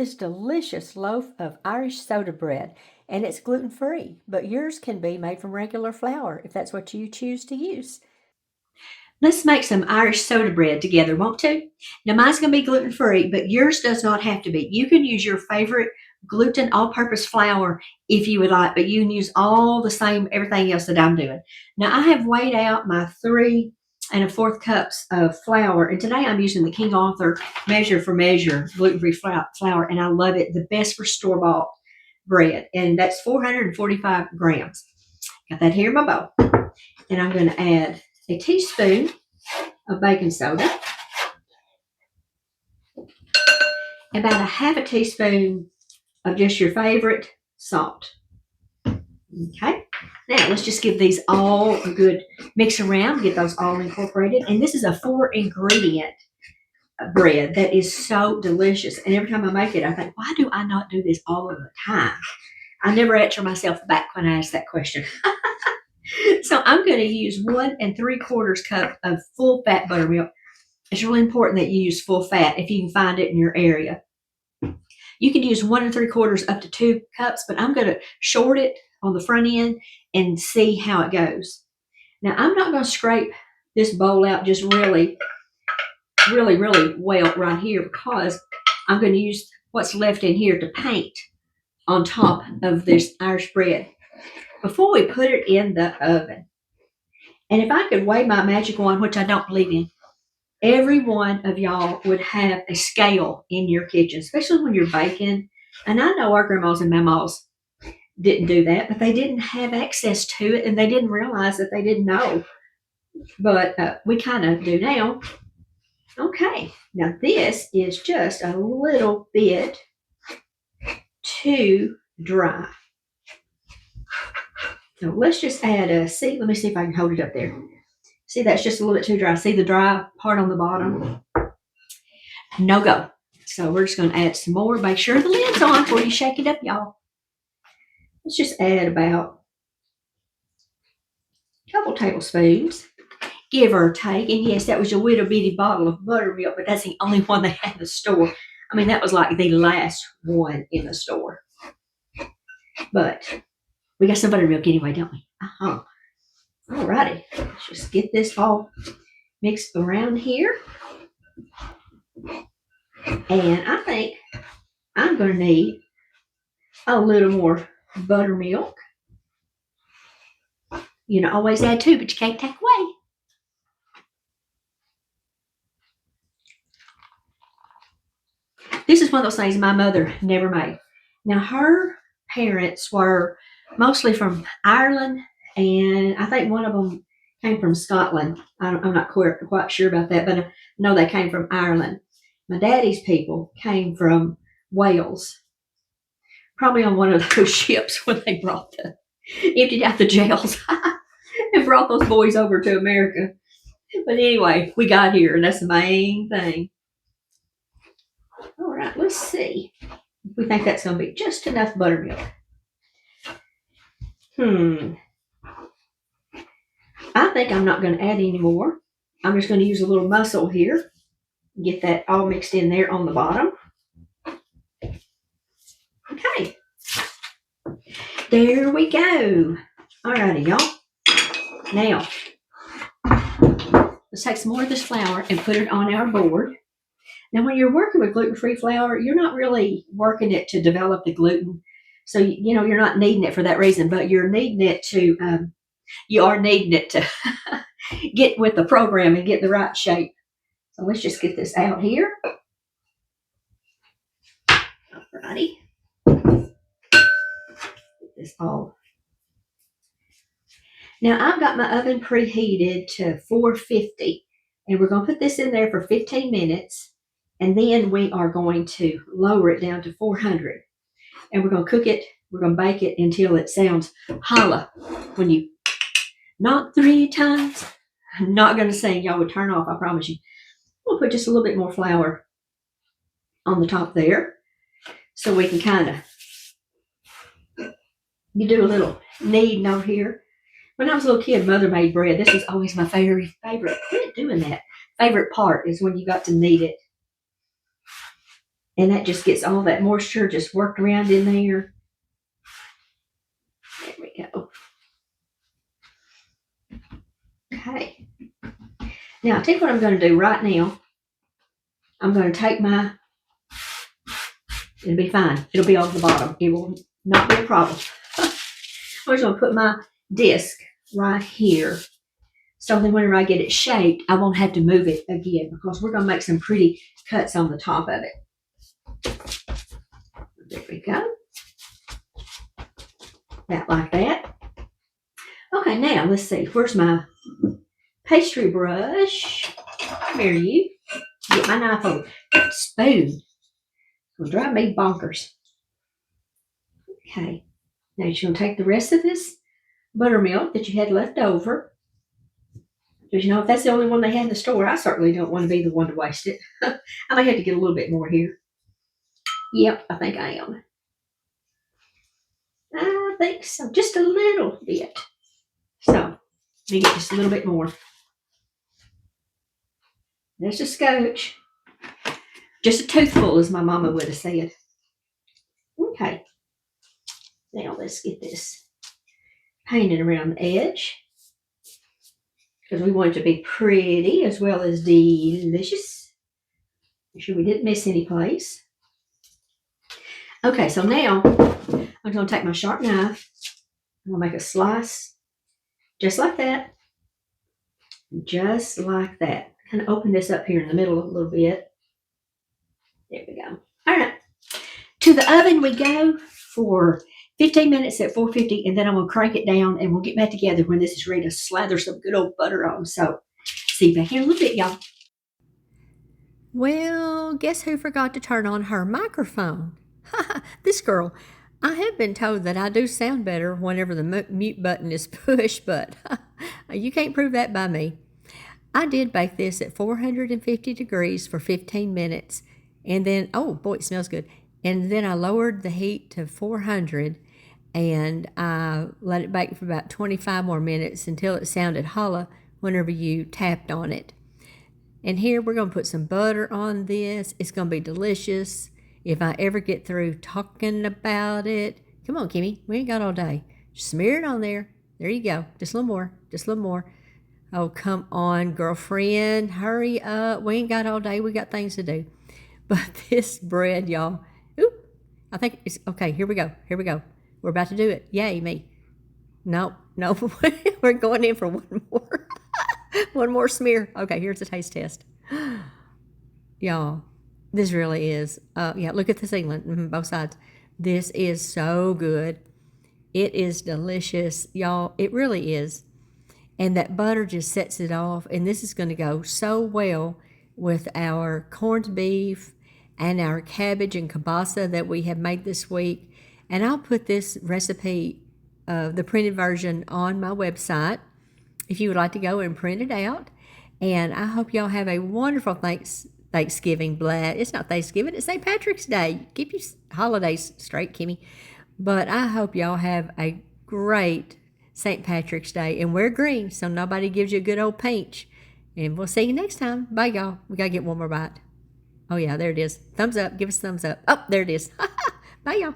this delicious loaf of Irish soda bread, and it's gluten-free, but yours can be made from regular flour if that's what you choose to use. Let's make some Irish soda bread together, want to? Now mine's going to be gluten-free, but yours does not have to be. You can use your favorite gluten all-purpose flour if you would like, but you can use all the same, everything else that I'm doing. Now I have weighed out my 3 1/4 cups of flour, and today I'm using the King Arthur Measure for Measure gluten-free flour, and I love it. The best for store-bought bread, and that's 445 grams. Got that here in my bowl, and I'm going to add a teaspoon of baking soda, about a half a teaspoon of just your favorite salt. Okay, now let's just give these all a good mix around, get those all incorporated. And this is a 4-ingredient bread that is so delicious. And every time I make it, I think, why do I not do this all of the time? I never answer myself back when I ask that question. So I'm going to use 1 3/4 cup of full fat buttermilk. It's really important that you use full fat if you can find it in your area. You can use 1 3/4 up to 2 cups, but I'm going to short it on the front end and see how it goes. Now I'm not going to scrape this bowl out just really well right here, because I'm going to use what's left in here to paint on top of this Irish bread before we put it in the oven. And if I could wave my magic wand, which I don't believe in, every one of y'all would have a scale in your kitchen, especially when you're baking. And I know our grandmas and mamas didn't do that, but they didn't have access to it, and they didn't realize that they didn't know. But we kind of do now. Okay, now this is just a little bit too dry. So let's just add let me see if I can hold it up there. See, that's just a little bit too dry. See the dry part on the bottom? No go. So we're just going to add some more. Make sure the lid's on before you shake it up, y'all. Let's just add about a couple tablespoons, give or take. And yes, that was your little bitty bottle of buttermilk, but that's the only one they had in the store. I mean, that was like the last one in the store. But we got some buttermilk anyway, don't we? Uh-huh. All righty. Let's just get this all mixed around here. And I think I'm going to need a little more buttermilk. You know, always add 2, but you can't take away. This is one of those things my mother never made. Now, her parents were mostly from Ireland, and I think one of them came from Scotland. I'm not quite sure about that, but I know they came from Ireland. My daddy's people came from Wales, probably on one of those ships when they emptied out the jails and brought those boys over to America. But anyway, we got here, and that's the main thing. All right, let's see. We think that's going to be just enough buttermilk. I think I'm not going to add any more. I'm just going to use a little muscle here. Get that all mixed in there on the bottom. Okay. There we go. All righty, y'all. Now, let's take some more of this flour and put it on our board. Now, when you're working with gluten-free flour, you're not really working it to develop the gluten. So, you know, you're not needing it for that reason, but you're needing it to, you are needing it to get with the program and get the right shape. So let's just get this out here. Alrighty. Get this all. Now, I've got my oven preheated to 450, and we're going to put this in there for 15 minutes. And then we are going to lower it down to 400. And we're going to cook it. We're going to bake it until it sounds hollow. When you knock 3 times, I'm not going to sing. Y'all would turn off, I promise you. We'll put just a little bit more flour on the top there, so we can kind of, you do a little kneading over here. When I was a little kid, Mother made bread. This was always my favorite. Quit doing that. Favorite part is when you got to knead it. And that just gets all that moisture just worked around in there. There we go. Okay. Now, I'll tell you what I'm going to do right now. I'm going to take my, it'll be fine. It'll be on the bottom. It will not be a problem. I'm just going to put my disc right here. So then whenever I get it shaped, I won't have to move it again because we're going to make some pretty cuts on the top of it. There we go. About like that. Okay, now let's see. Where's my pastry brush? Come here, you. Get my knife over. That spoon will drive me bonkers. Okay. Now you're going to take the rest of this buttermilk that you had left over. Because, if that's the only one they had in the store, I certainly don't want to be the one to waste it. I may have to get a little bit more here. Yep, I think I am. I think so. Just a little bit. So, let me get just a little bit more. There's a scotch. Just a toothful, as my mama would have said. Okay. Now let's get this painted around the edge. Because we want it to be pretty as well as delicious. Make sure we didn't miss any place. Okay, so now I'm going to take my sharp knife. I'm going to make a slice just like that. Just like that. Kind of open this up here in the middle a little bit. There we go. All right. To the oven we go for 15 minutes at 450, and then I'm going to crank it down, and we'll get back together when this is ready to slather some good old butter on. So, see you back here in a little bit, y'all. Well, guess who forgot to turn on her microphone? This girl. I have been told that I do sound better whenever the mute button is pushed, but you can't prove that by me. I did bake this at 450 degrees for 15 minutes, and then, oh boy, it smells good. And then I lowered the heat to 400, and I let it bake for about 25 more minutes until it sounded hollow whenever you tapped on it. And here we're going to put some butter on this. It's going to be delicious. If I ever get through talking about it. Come on, Kimmy. We ain't got all day. Smear it on there. There you go. Just a little more. Just a little more. Oh, come on, girlfriend. Hurry up. We ain't got all day. We got things to do. But this bread, y'all. Oop. I think it's okay. Here we go. Here we go. We're about to do it. Yay, me. Nope. Nope. We're going in for one more. One more smear. Okay, here's the taste test. Y'all, this really is. Yeah, look at the sealant, both sides. This is so good. It is delicious. Y'all, it really is. And that butter just sets it off. And this is going to go so well with our corned beef and our cabbage and kielbasa that we have made this week. And I'll put this recipe, the printed version, on my website if you would like to go and print it out. And I hope y'all have a wonderful Thanksgiving. It's not Thanksgiving, it's St. Patrick's Day. Keep your holidays straight, Kimmy. But I hope y'all have a great St. Patrick's Day. And wear green so nobody gives you a good old pinch. And we'll see you next time. Bye, y'all. We got to get one more bite. Oh, yeah, there it is. Thumbs up. Give us a thumbs up. Oh, there it is. Bye, y'all.